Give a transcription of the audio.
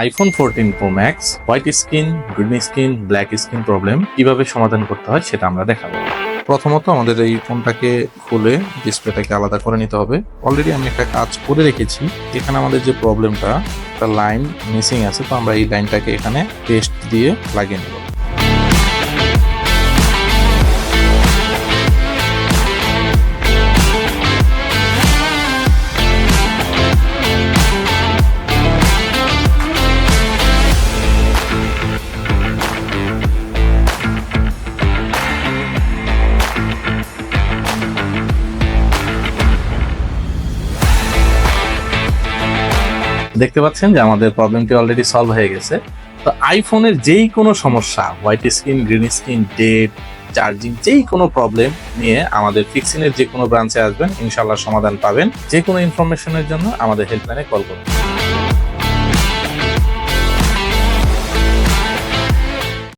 IPhone 14 pro max white screen, green screen, black screen problem কিভাবে সমাধান করতে হয় সেটা আমরা দেখাবো। প্রথমত আমাদের এই ফোনটাকে খুলে ডিসপ্লেটাকে আলাদা করে নিতে হবে। অলরেডি আমি একটা কাজ করে রেখেছি। এখানে আমাদের যে প্রবলেমটা, একটা লাইন মিসিং আছে, তো আমরা এই লাইনটাকে এখানে পেস্ট দিয়ে লাগিয়ে নেব। দেখতে পাচ্ছেন যে আমাদের প্রবলেমটি অলরেডি সলভ হয়ে গেছে। তো আইফোনের যেই কোনো সমস্যা, white screen, green screen, dead, charging, যেই কোনো প্রবলেম নিয়ে আমাদের ফিক্সিনের যে কোনো ব্রাঞ্চে আসবেন, ইনশাআল্লাহ সমাধান পাবেন। যে কোনো ইনফরমেশনের জন্য আমাদের হেল্পলাইনে কল করুন।